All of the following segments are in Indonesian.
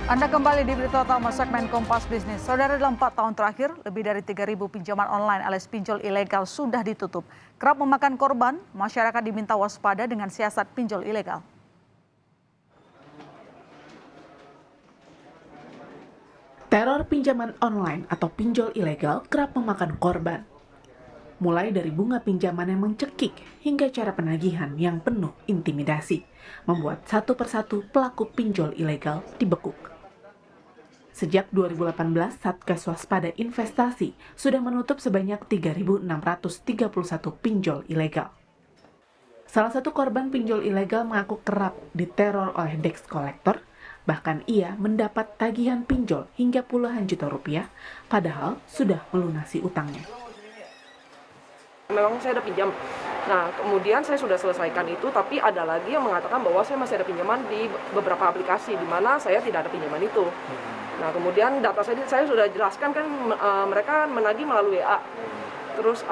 Anda kembali di Berita Utama segmen Kompas Bisnis. Saudara, dalam 4 tahun terakhir, lebih dari 3.000 pinjaman online alias pinjol ilegal sudah ditutup. Kerap memakan korban, masyarakat diminta waspada dengan siasat pinjol ilegal. Teror pinjaman online atau pinjol ilegal kerap memakan korban. Mulai dari bunga pinjaman yang mencekik hingga cara penagihan yang penuh intimidasi, membuat satu persatu pelaku pinjol ilegal dibekuk. Sejak 2018, Satgas Waspada Investasi sudah menutup sebanyak 3.631 pinjol ilegal. Salah satu korban pinjol ilegal mengaku kerap diteror oleh debt collector, bahkan ia mendapat tagihan pinjol hingga puluhan juta rupiah, padahal sudah melunasi utangnya. Memang saya ada pinjam. Nah, kemudian saya sudah selesaikan itu, tapi ada lagi yang mengatakan bahwa saya masih ada pinjaman di beberapa aplikasi, di mana saya tidak ada pinjaman itu. Nah, kemudian data saya sudah jelaskan kan, mereka menagih melalui WA. Terus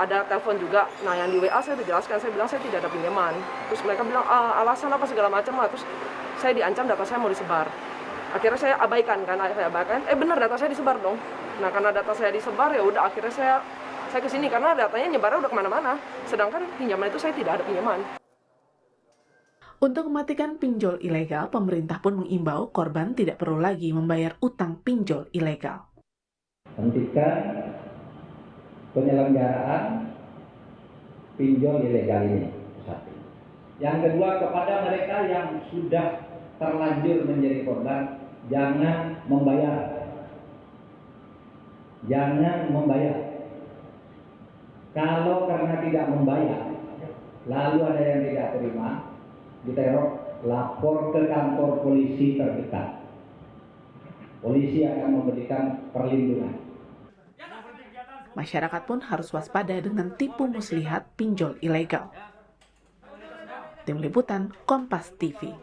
ada telepon juga. Nah, yang di WA saya sudah jelaskan, saya bilang saya tidak ada pinjaman. Terus mereka bilang, alasan apa segala macam lah. Terus saya diancam data saya mau disebar. Akhirnya saya abaikan kan, benar data saya disebar dong. Nah, karena data saya disebar, ya udah akhirnya saya ke sini karena datanya nyebarnya udah kemana-mana. Sedangkan pinjaman itu saya tidak ada pinjaman. Untuk mematikan pinjol ilegal, pemerintah pun mengimbau korban tidak perlu lagi membayar utang pinjol ilegal. Hentikan penyelenggaraan pinjol ilegal ini. Satu. Yang kedua, kepada mereka yang sudah terlanjur menjadi korban, jangan membayar. Jangan membayar. Kalau karena tidak membayar, lalu ada yang tidak terima, diteror, lapor ke kantor polisi terdekat. Polisi akan memberikan perlindungan. Masyarakat pun harus waspada dengan tipu muslihat pinjol ilegal. Tim Liputan, Kompas TV.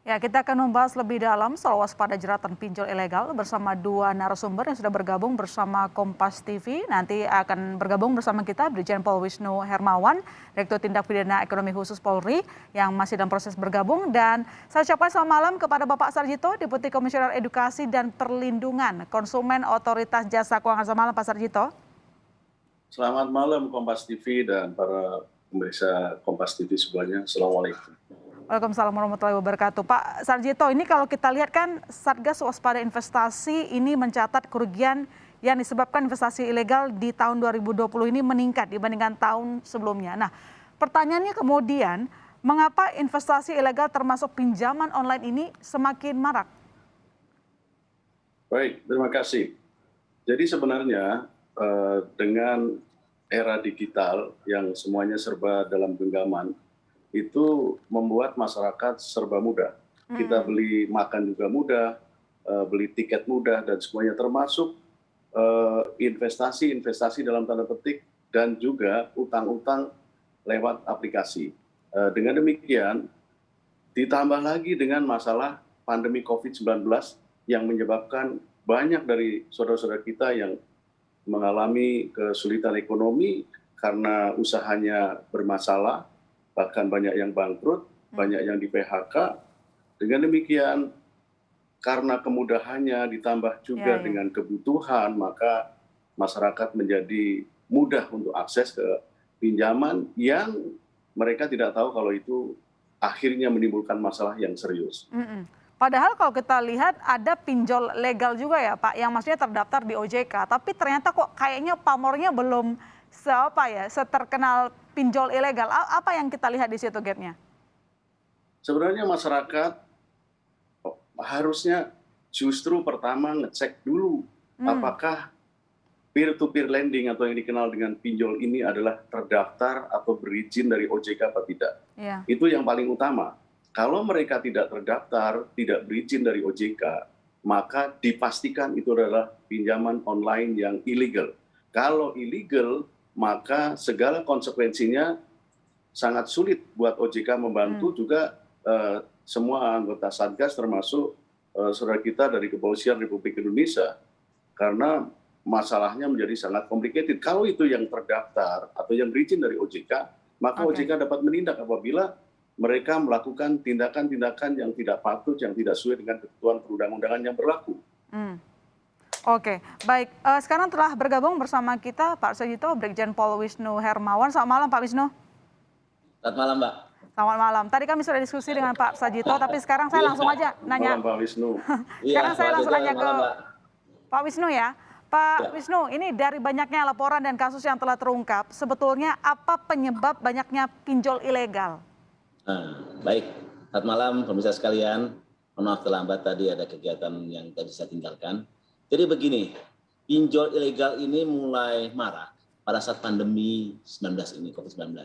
Ya, kita akan membahas lebih dalam soal waspada jeratan pinjol ilegal bersama dua narasumber yang sudah bergabung bersama Kompas TV. Nanti akan bergabung bersama kita Brigjen Pol Wisnu Hermawan, Direktur Tindak Pidana Ekonomi Khusus Polri yang masih dalam proses bergabung. Dan saya ucapkan selamat malam kepada Bapak Sarjito, Deputi Komisioner Edukasi dan Perlindungan Konsumen Otoritas Jasa Keuangan. Selamat malam Pak Sarjito. Selamat malam Kompas TV dan para pemirsa Kompas TV semuanya. Assalamualaikum. Waalaikumsalam warahmatullahi wabarakatuh. Pak Sarjito, ini kalau kita lihat kan Satgas Waspada Investasi ini mencatat kerugian yang disebabkan investasi ilegal di tahun 2020 ini meningkat dibandingkan tahun sebelumnya. Nah, pertanyaannya kemudian, mengapa investasi ilegal termasuk pinjaman online ini semakin marak? Baik, terima kasih. Jadi sebenarnya dengan era digital yang semuanya serba dalam genggaman, itu membuat masyarakat serba mudah. Kita beli makan juga mudah, beli tiket mudah, dan semuanya termasuk investasi dalam tanda petik, dan juga utang-utang lewat aplikasi. Dengan demikian, ditambah lagi dengan masalah pandemi COVID-19 yang menyebabkan banyak dari saudara-saudara kita yang mengalami kesulitan ekonomi karena usahanya bermasalah, bahkan banyak yang bangkrut, banyak yang di PHK. Dengan demikian, karena kemudahannya ditambah juga dengan kebutuhan, maka masyarakat menjadi mudah untuk akses ke pinjaman yang mereka tidak tahu kalau itu akhirnya menimbulkan masalah yang serius. Padahal kalau kita lihat ada pinjol legal juga ya Pak, yang maksudnya terdaftar di OJK, tapi ternyata kok kayaknya pamornya belum seterkenal pinjol ilegal. Apa yang kita lihat di situ gapnya? Sebenarnya masyarakat harusnya justru pertama ngecek dulu apakah peer-to-peer lending atau yang dikenal dengan pinjol ini adalah terdaftar atau berizin dari OJK atau tidak. Itu yang paling utama. Kalau mereka tidak terdaftar, tidak berizin dari OJK, maka dipastikan itu adalah pinjaman online yang ilegal. Kalau ilegal, maka segala konsekuensinya sangat sulit buat OJK membantu, juga semua anggota Satgas termasuk saudara kita dari Kepolisian Republik Indonesia, karena masalahnya menjadi sangat complicated. Kalau itu yang terdaftar atau yang berizin dari OJK, maka OJK dapat menindak apabila mereka melakukan tindakan-tindakan yang tidak patut, yang tidak sesuai dengan ketentuan perundang-undangan yang berlaku. Hmm. Oke, baik. Sekarang telah bergabung bersama kita Pak Sarjito, Brigjen Pol Wisnu Hermawan. Selamat malam Pak Wisnu. Selamat malam, Mbak. Selamat malam. Tadi kami sudah diskusi dengan Pak Sarjito, tapi sekarang saya langsung aja nanya. Malam Pak Wisnu. Sekarang saya langsung nanya ke Mbak. Pak Wisnu ya. Pak Wisnu, ini dari banyaknya laporan dan kasus yang telah terungkap, sebetulnya apa penyebab banyaknya pinjol ilegal? Baik, selamat malam pemirsa sekalian. Mohon maaf terlambat, tadi ada kegiatan yang tadi saya tinggalkan. Jadi begini, pinjol ilegal ini mulai marak pada saat pandemi 19 ini, COVID-19.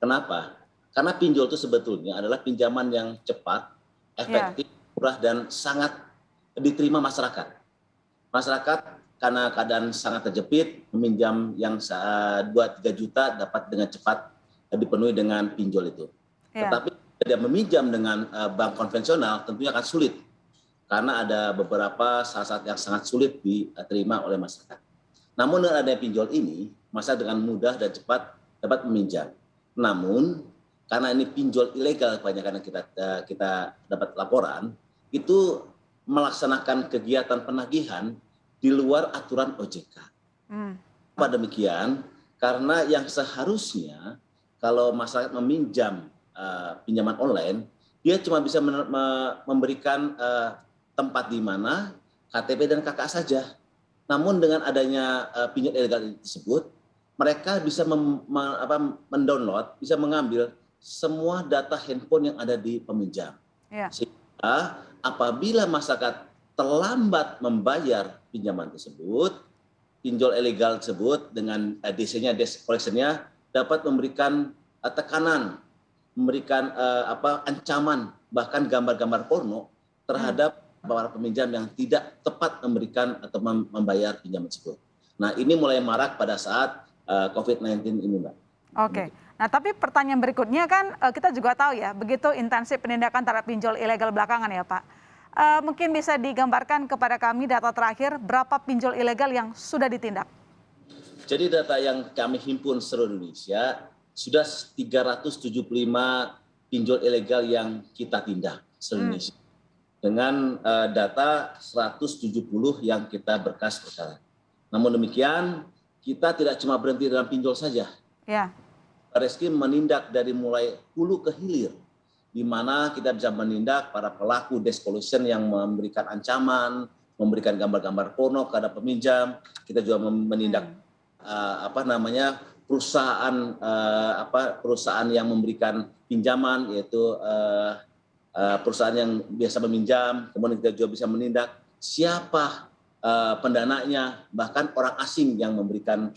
Kenapa? Karena pinjol itu sebetulnya adalah pinjaman yang cepat, efektif, murah, dan sangat diterima masyarakat. Masyarakat karena keadaan sangat terjepit, meminjam yang 2-3 juta dapat dengan cepat dipenuhi dengan pinjol itu. Tetapi dia meminjam dengan bank konvensional tentunya akan sulit. Karena ada beberapa syarat yang sangat sulit diterima oleh masyarakat. Namun dengan adanya pinjol ini, masyarakat dengan mudah dan cepat dapat meminjam. Namun karena ini pinjol ilegal kebanyakan yang kita dapat laporan, itu melaksanakan kegiatan penagihan di luar aturan OJK. Kenapa demikian? Karena yang seharusnya kalau masyarakat meminjam pinjaman online, dia cuma bisa memberikan tempat di mana KTP dan KK saja. Namun dengan adanya pinjol ilegal tersebut, mereka bisa mendownload, bisa mengambil semua data handphone yang ada di peminjam. Sehingga apabila masyarakat terlambat membayar pinjaman tersebut, pinjol ilegal tersebut dengan DC-nya, desk collection-nya dapat memberikan tekanan, memberikan ancaman, bahkan gambar-gambar porno terhadap para peminjam yang tidak tepat memberikan atau membayar pinjaman tersebut. Nah, ini mulai marak pada saat COVID-19 ini, Mbak. Oke. Nah, tapi pertanyaan berikutnya kan kita juga tahu ya, begitu intensif penindakan terhadap pinjol ilegal belakangan ya, Pak. Mungkin bisa digambarkan kepada kami data terakhir berapa pinjol ilegal yang sudah ditindak? Jadi data yang kami himpun seluruh Indonesia, sudah 375 pinjol ilegal yang kita tindak seluruh Indonesia. Dengan data 170 yang kita berkas perkara. Namun demikian, kita tidak cuma berhenti dalam pinjol saja. Barreskrim menindak dari mulai hulu ke hilir, di mana kita bisa menindak para pelaku desk collection yang memberikan ancaman, memberikan gambar-gambar porno kepada peminjam. Kita juga menindak perusahaan yang memberikan pinjaman, yaitu perusahaan yang biasa meminjam. Kemudian kita juga bisa menindak siapa pendananya, bahkan orang asing yang memberikan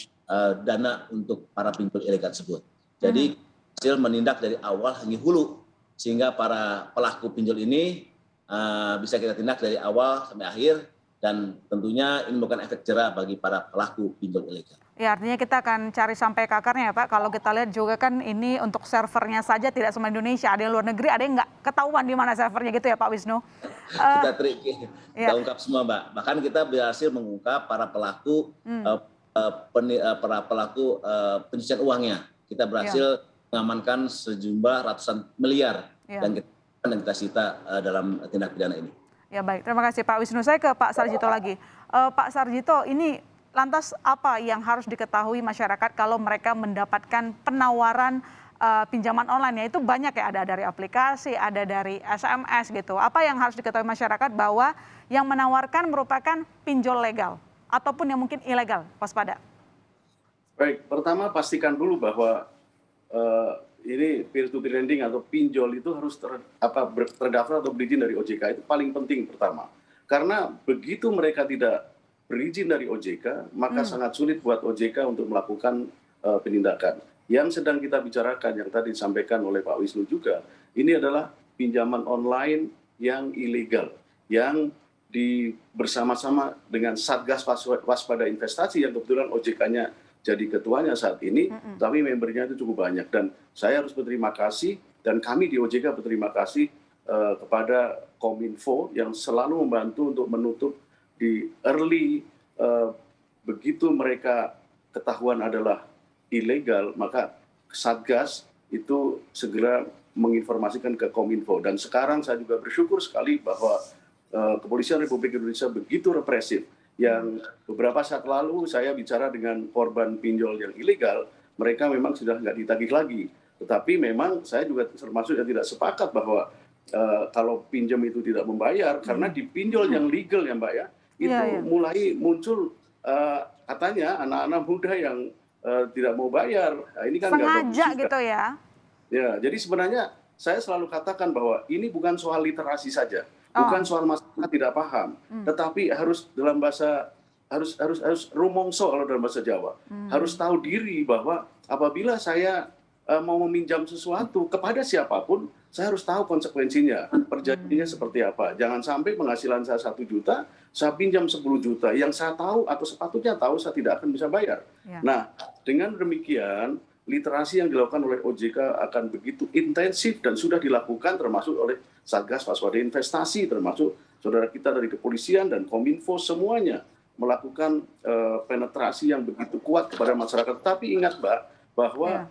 dana untuk para pinjol ilegal tersebut. Jadi hasil menindak dari awal hingga hulu, sehingga para pelaku pinjol ini bisa kita tindak dari awal sampai akhir, dan tentunya ini bukan efek jera bagi para pelaku pinjol ilegal. Ya, artinya kita akan cari sampai ke akarnya ya Pak. Kalau kita lihat juga kan ini untuk servernya saja tidak semua Indonesia, ada yang luar negeri, ada yang nggak ketahuan di mana servernya gitu ya Pak Wisnu. Kita kita ungkap semua, Mbak. Bahkan kita berhasil mengungkap para pelaku pencucian uangnya. Kita berhasil mengamankan sejumlah ratusan miliar dan kita sita dalam tindak pidana ini. Ya baik, terima kasih Pak Wisnu. Saya ke Pak Sarjito lagi. Pak Sarjito, ini lantas apa yang harus diketahui masyarakat kalau mereka mendapatkan penawaran pinjaman online? Ya itu banyak ya, ada dari aplikasi, ada dari SMS gitu. Apa yang harus diketahui masyarakat bahwa yang menawarkan merupakan pinjol legal ataupun yang mungkin ilegal? Waspada. Baik, pertama pastikan dulu bahwa ini peer-to-peer lending atau pinjol itu harus terdaftar atau berizin dari OJK. Itu paling penting pertama. Karena begitu mereka tidak berizin dari OJK, maka sangat sulit buat OJK untuk melakukan penindakan. Yang sedang kita bicarakan, yang tadi disampaikan oleh Pak Wisnu juga, ini adalah pinjaman online yang ilegal, yang bersama-sama dengan Satgas Waspada Investasi yang kebetulan OJK-nya jadi ketuanya saat ini, tapi membernya itu cukup banyak. Dan saya harus berterima kasih, dan kami di OJK berterima kasih kepada Kominfo yang selalu membantu untuk menutup di early, begitu mereka ketahuan adalah ilegal, maka Satgas itu segera menginformasikan ke Kominfo. Dan sekarang saya juga bersyukur sekali bahwa Kepolisian Republik Indonesia begitu represif. Yang beberapa saat lalu saya bicara dengan korban pinjol yang ilegal, mereka memang sudah nggak ditagih lagi. Tetapi memang saya juga termasuk yang tidak sepakat bahwa kalau pinjam itu tidak membayar, karena di pinjol yang legal ya Mbak ya, itu mulai muncul katanya anak-anak muda yang tidak mau bayar. Nah, ini kan sengaja gitu ya? Ya, jadi sebenarnya saya selalu katakan bahwa ini bukan soal literasi saja, bukan soal masyarakat tidak paham, tetapi harus dalam bahasa harus rumongso kalau dalam bahasa Jawa, harus tahu diri bahwa apabila saya mau meminjam sesuatu kepada siapapun, saya harus tahu konsekuensinya, perjanjiannya seperti apa. Jangan sampai penghasilan saya 1 juta, saya pinjam 10 juta, yang saya tahu atau sepatutnya tahu saya tidak akan bisa bayar. Nah, dengan demikian, literasi yang dilakukan oleh OJK akan begitu intensif dan sudah dilakukan termasuk oleh Satgas Waspada Investasi, termasuk saudara kita dari kepolisian dan Kominfo, semuanya melakukan penetrasi yang begitu kuat kepada masyarakat. Tapi ingat Mbak, bahwa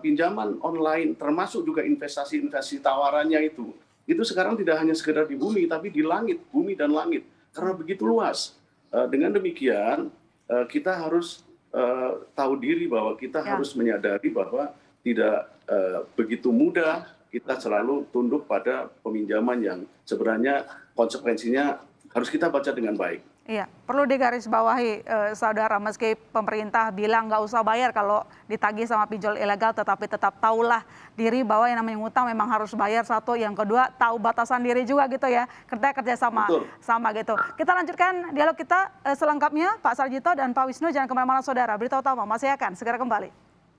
pinjaman online termasuk juga investasi tawarannya itu sekarang tidak hanya sekedar di bumi, tapi di langit, bumi dan langit, karena begitu luas. Dengan demikian kita harus tahu diri bahwa kita harus menyadari bahwa tidak begitu mudah kita selalu tunduk pada peminjaman yang sebenarnya konsekuensinya harus kita baca dengan baik. Iya, perlu digarisbawahi saudara, meski pemerintah bilang nggak usah bayar kalau ditagih sama pinjol ilegal, tetapi tetap tahulah diri bahwa yang namanya ngutang memang harus bayar, satu, yang kedua tahu batasan diri juga gitu ya, kerja sama gitu. Kita lanjutkan dialog kita selengkapnya, Pak Sarjito dan Pak Wisnu, jangan kemana-mana saudara, Berita Utama masih akan segera kembali.